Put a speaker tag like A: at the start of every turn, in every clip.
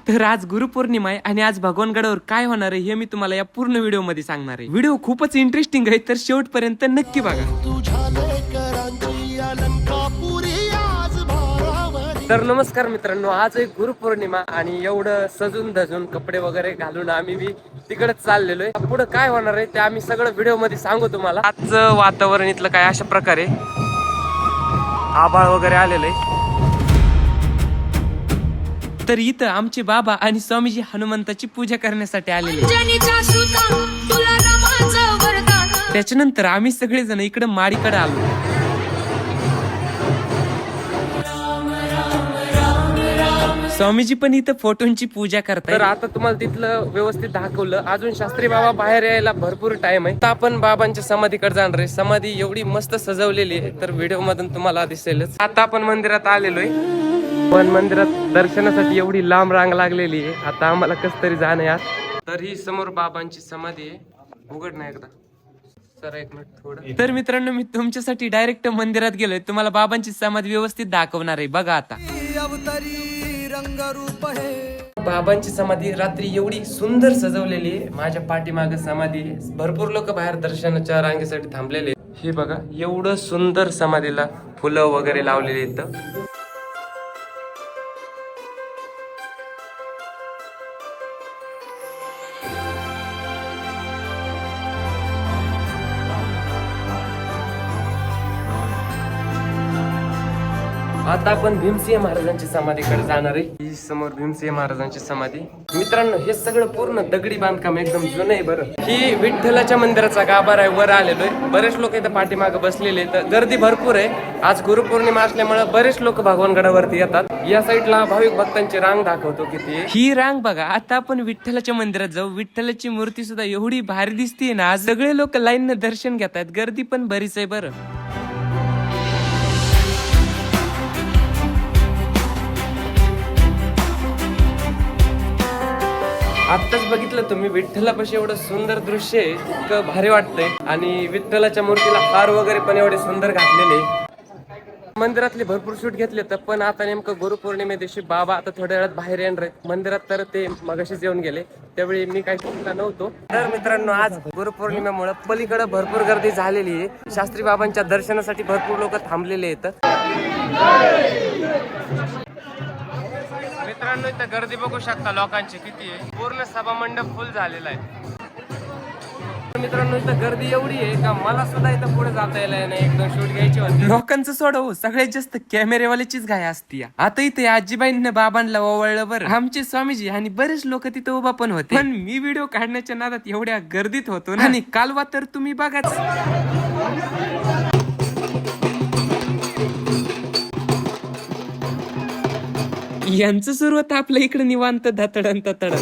A: तर आज गुरुपौर्णिमा आहे आणि आज भगवानगडावर काय होणार आहे हे मी तुम्हाला या पूर्ण व्हिडिओ मध्ये सांगणार आहे. व्हिडिओ खूपच इंटरेस्टिंग आहे, तर शेवटपर्यंत नक्की बघा. तर नमस्कार मित्रांनो, आज आहे गुरुपौर्णिमा आणि एवढं सजून धजून कपडे वगैरे घालून आम्ही बी तिकडे चाललेलो आहे. पुढे काय होणार आहे ते आम्ही सगळं व्हिडिओ मध्ये सांगू तुम्हाला. आजचं वातावरण इथलं काय अशा प्रकारे आभाळ वगैरे आलेलं आहे. तर इथं आमचे बाबा आणि स्वामीजी हनुमंताची पूजा करण्यासाठी आलेले. त्याच्यानंतर आम्ही सगळेजण इकडे माडीकडे आलो. स्वामीजी पण इथं फोटोंची पूजा करतात. तर आता तुम्हाला तिथलं व्यवस्थित दाखवलं. अजून शास्त्री बाबा बाहेर यायला भरपूर टाइम आहे. आता आपण बाबांच्या समाधीकडे जाणार आहे. समाधी एवढी मस्त सजवलेली आहे तर व्हिडिओ मधून तुम्हाला दिसेलच. आता आपण मंदिरात आलेलो आहे, पण मंदिरात दर्शनासाठी एवढी लांब रांग लागलेली आहे. आता आम्हाला कस तरी जाणं यार. तर ही समोर बाबांची समाधी आहे. उघड नाही एकदा सर, एक मिनिट थोडं. तर मित्रांनो, मी तुमच्यासाठी डायरेक्ट मंदिरात गेलोय. तुम्हाला बाबांची समाधी व्यवस्थित दाखवणार आहे. बघा आता बाबांची समाधी रात्री एवढी सुंदर सजवलेली आहे. माझ्या पाठीमागे समाधी आहे. भरपूर लोक बाहेर दर्शनाच्या रांगेसाठी थांबलेले. हे बघा, एवढं सुंदर समाधीला फुलं वगैरे लावलेली आहेत. आता आपण भीमसिंह महाराजांची समाधीकडे जाणार आहे. ही समोर भीमसिंह महाराजांची समाधी. मित्रांनो, हे सगळं पूर्ण दगडी बांधकाम एकदम जुनं आहे बरं. ही विठ्ठलाच्या मंदिराचा गाभारा आहे. वर आलेलो आहे. बरेच लोक इथं पाठीमागे बसलेले आहेत. गर्दी भरपूर आहे. आज गुरुपौर्णिमा असल्यामुळे बरेच लोक भगवानगडावरती येतात. या साईडला भाविक भक्तांची रांग दाखवतो किती. ही रांग बघा. आता आपण विठ्ठलाच्या मंदिरात जाऊ. विठ्ठलाची मूर्ती सुद्धा एवढी भारी दिसते ना. आज सगळे लोक लाईन दर्शन घेतात. गर्दी पण बरीच आहे बरं. आत्ताच बघितलं तुम्ही, विठ्ठलापाशी एवढं सुंदर दृश्य आहे, इतकं भारी वाटतंय. आणि विठ्ठलाच्या मूर्तीला हार वगैरे पण एवढे सुंदर घातलेले. मंदिरातले भरपूर शूट घेतले तर, पण आता नेमकं गुरुपौर्णिमे दिवशी बाबा आता थोड्या वेळात बाहेर येणार आहेत मंदिरात. तर ते मगाशीच येऊन गेले, त्यावेळी मी काही शिकला नव्हतो. तर मित्रांनो, आज गुरुपौर्णिमेमुळे पलीकडे भरपूर गर्दी झालेली आहे. शास्त्री बाबांच्या दर्शनासाठी भरपूर लोक थांबलेले आहेत. मित्रांनो, इथं गर्दी बघू शकता लोकांची किती आहे. पूर्ण सभा मंडप फुल झालेला आहे. मित्रांनो, इथं गर्दी एवढी आहे का मला सुद्धा इथं पुढे जाता यायला नाही. एकदम शूट घ्यायची होती. लोकांचं सोडव, सगळ्यात जास्त कॅमेरेवाल्याचीच घाई असती. आता इथे आजीबाईंना बाबांना ओवळलं बरं. आमचे स्वामीजी आणि बरेच लोक तिथं उभा पण होते. पण मी व्हिडिओ काढण्याच्या नादात एवढ्या गर्दीत होतो ना. आणि कालवा तर तुम्ही बघाच. यांचं सुरुवात आपल्या इकडे निवांत धतडन ततडन.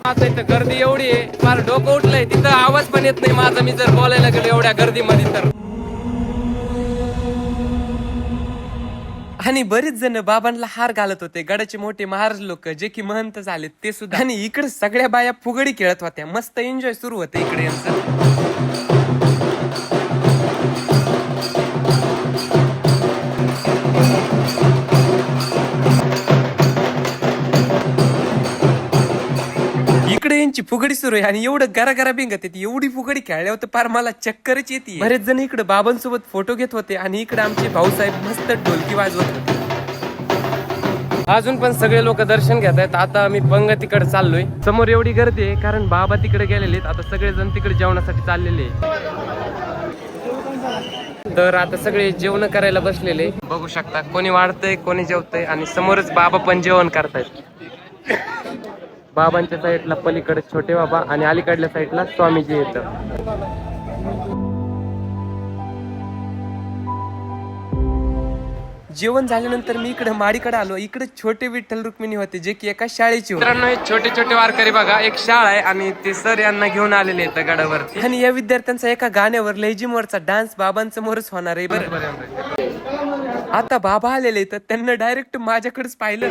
A: आता इथं गर्दी एवढी आहे, फार डोकं उठलंय. तिथं आवाज पण येत नाही माझा, मी जर बोलायला गेलो एवढ्या गर्दीमध्ये तर. आणि बरेच जण बाबांना हार घालत होते. गडाचे मोठे महाराज लोक जे की महंत झाले ते सुद्धा. आणि इकडे सगळ्या बाया फुगडी खेळत होत्या. मस्त एन्जॉय सुरू होते इकडे यांचं. इकडे यांची फुगडी सुरू आहे आणि एवढं गरा भिंगत येते. एवढी फुगडी खेळल्यावर तर फार मला चक्करच येते. बरेच जण इकडे बाबांसोबत फोटो घेत होते आणि इकडे आमचे भाऊसाहेब मस्त ढोलकी वाजवत होते. अजून पण सगळे लोक दर्शन घेत आहेत. आता आम्ही पंगतीकडे चाललोय. समोर एवढी गर्दी आहे कारण बाबा तिकडे गेलेले आहेत. आता सगळेजण तिकडे जेवणासाठी चाललेले. तर आता सगळे जेवण करायला बसलेले बघू शकता. कोणी वाढतंय, कोणी जेवतंय आणि समोरच बाबा पण जेवण करतायत. बाबांच्या साईडला पलीकडे छोटे बाबा आणि अलीकडल्या साईडला स्वामीजी येतं. जेवण झाल्यानंतर मी इकडे माडीकडे आलो. इकडे छोटे विठ्ठल रुक्मिणी होते जे की एका शाळेचे होते. मित्रांनो, हे छोटे छोटे वारकरी बघा, एक शाळा आहे आणि ते सर यांना घेऊन आलेले आहेत गडावरती. आणि या विद्यार्थ्यांचा एका गाण्यावर लेझिम वरचा डान्स बाबांसमोरच होणार आहे. बरोबर. आता बाबा आलेले तर त्यांना डायरेक्ट माझ्याकडेच पाहिलं.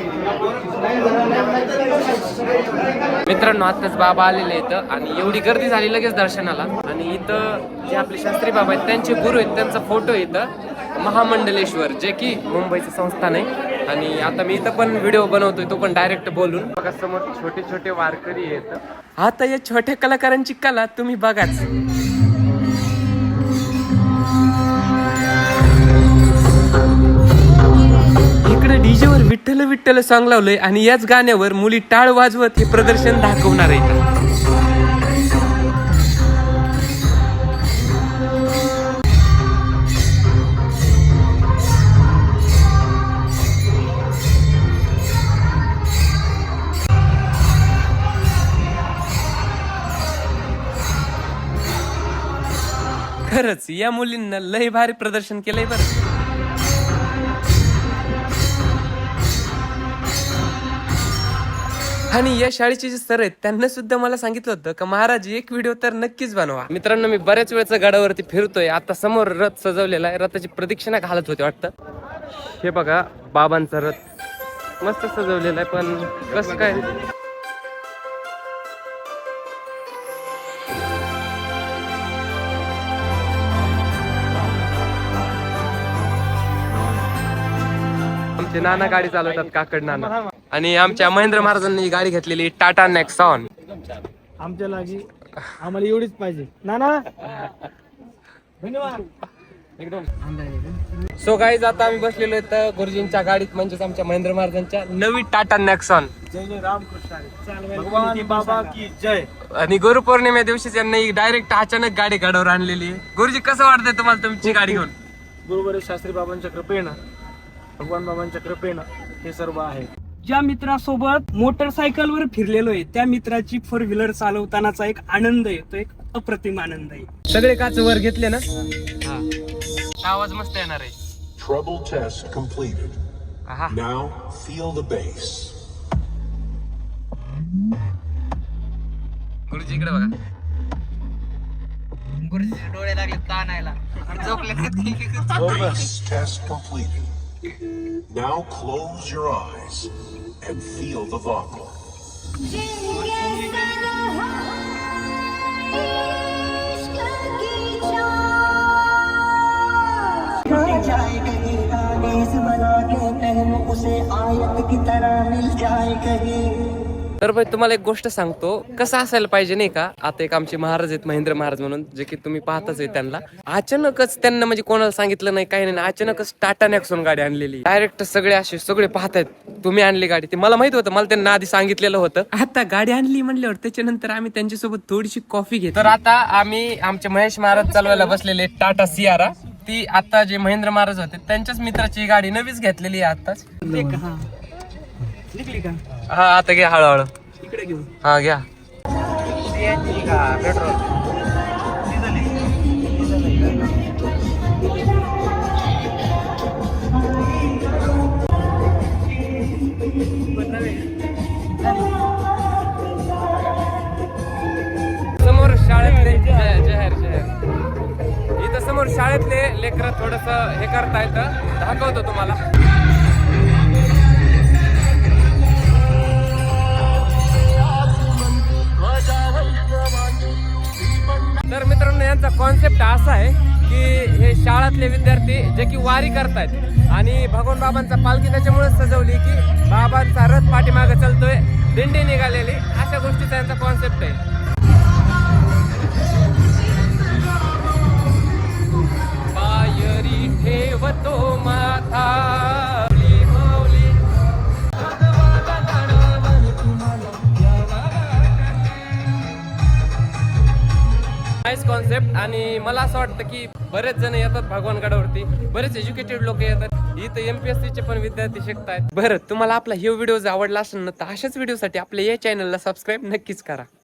A: मित्रांनो आताच बाबा आलेले इथं आणि एवढी गर्दी झाली लगेच दर्शनाला. आणि इथं जे आपले शास्त्री बाबा आहेत त्यांचे गुरु आहेत त्यांचा फोटो इथं महामंडलेश्वर, जे की मुंबईचं संस्थान आहे. आणि आता मी इथं पण व्हिडिओ बनवतोय तो पण डायरेक्ट बोलून. बघा समोर छोटे छोटे वारकरी आहेत. आता या छोट्या कलाकारांची कला तुम्ही बघाच. इकडे डीजे वर विठ्ठल विठ्ठल सॉंग लावलंय आणि याच गाण्यावर मुली टाळ वाजवत हे प्रदर्शन दाखवणार आहे. खरंच या मुलींना लय भारी प्रदर्शन केलंय बरं. आणि या शाळेचे जे सर आहेत त्यांना सुद्धा मला सांगितलं होतं का महाराज एक व्हिडिओ तर नक्कीच बनवा. मित्रांनो मी बऱ्याच वेळचा गडावरती फिरतोय. आता समोर रथ सजवलेला आहे. रथाची प्रदक्षिणा घालत होते वाटतं. हे बघा बाबांचा रथ मस्त सजवलेला आहे. पण कसं काय आमचे नाना गाडी चालवतात, काकड नाना. आणि आमच्या महेंद्र महाराजांनी गाडी घेतलेली टाटा नेक्सॉन.
B: आमच्या लागी आम्हाला एवढीच पाहिजे नाना. धन्यवाद.
A: सो गाईज आता आम्ही बसलेलो इथं गुरुजींच्या गाडीत, म्हणजेच आमच्या महेंद्र महाराजांच्या नवी टाटा नेक्सॉन.
B: जय जय रामकृष्ण भगवान बाबा की जय.
A: आणि गुरुपौर्णिमे दिवशी त्यांनी डायरेक्ट अचानक गाडी गाडीवर आणलेली आहे. गुरुजी कसं वाटतंय तुम्हाला तुमची गाडी घेऊन?
B: बरोबर शास्त्री बाबांच्या कृपेनं, भगवान बाबांच्या कृपेनं हे सर्व आहे. ज्या मित्रासोबत मोटरसायकलवर फिरलेलो आहे त्या मित्राची 4 व्हीलर चालवतानाचा एक आनंद आहे, तो एक अप्रतिम आनंद आहे.
A: सगळे काच वर घेतले ना. आवाज मस्त येणार आहे.
C: Trouble test completed.
A: आहा.
C: Now feel the bass.
A: गुरुजी इकडे बघा.
B: गुरुजी डोळे लागले ताणायला.
C: Bass test completed. Now close your eyes and feel the vocal.
D: जाए कहीं आनेस बना के पहन उसे आयत की तरह मिल जाए कहीं.
A: तर भाई तुम्हाला एक गोष्ट सांगतो, कसं असायला पाहिजे नाही का. आता एक आमचे महाराज आहेत महेंद्र महाराज म्हणून, जे की तुम्ही पाहताच आहे त्यांना. अचानकच त्यांना म्हणजे कोणाला सांगितलं नाही काही नाही, अचानकच टाटा नेक्सॉन गाडी आणलेली. डायरेक्ट सगळे पाहतायत तुम्ही आणली गाडी. ते मला माहित होतं, मला त्यांना आधी सांगितलेलं होतं. आता गाडी आणली म्हणल्यावर त्याच्यानंतर आम्ही त्यांच्यासोबत थोडीशी कॉफी घेतो. तर आता आम्ही आमचे महेश महाराज चालवायला बसलेले टाटा सियारा. ती आता जे महेंद्र महाराज होते त्यांच्याच मित्राची गाडी नवीच घेतलेली आहे आताच.
B: निघली का?
A: हा आता घ्या हळूहळू.
B: इकडे घेऊ.
A: हा घ्या. समोर शाळेतले जहर इथं समोर शाळेतले लेकरं थोडस हे करतायत, दाखवतो तुम्हाला. तर मित्रांनो यांचा कॉन्सेप्ट असा आहे की हे शाळातले विद्यार्थी जे की वारी करतायत आणि भगवान बाबांचा पालखी त्याच्यामुळे सजवली की बाबांचा रथ पाठीमागे चालतोय, दिंडी निघालेली, अशा गोष्टीचा यांचा कॉन्सेप्ट आहे. पायरी ठेवतो माथा कॉन्सेप्ट. आणि मला असं वाटतं की बरेच जण येतात भगवानगडावरती, बरेच एज्युकेटेड लोक येतात इथं. MPSC चे पण विद्यार्थी शिकतायत. बरं तुम्हाला आपला हे व्हिडिओ जर आवडला असेल ना तर अशाच व्हिडिओसाठी आपल्या या चॅनलला सबस्क्राईब नक्कीच करा.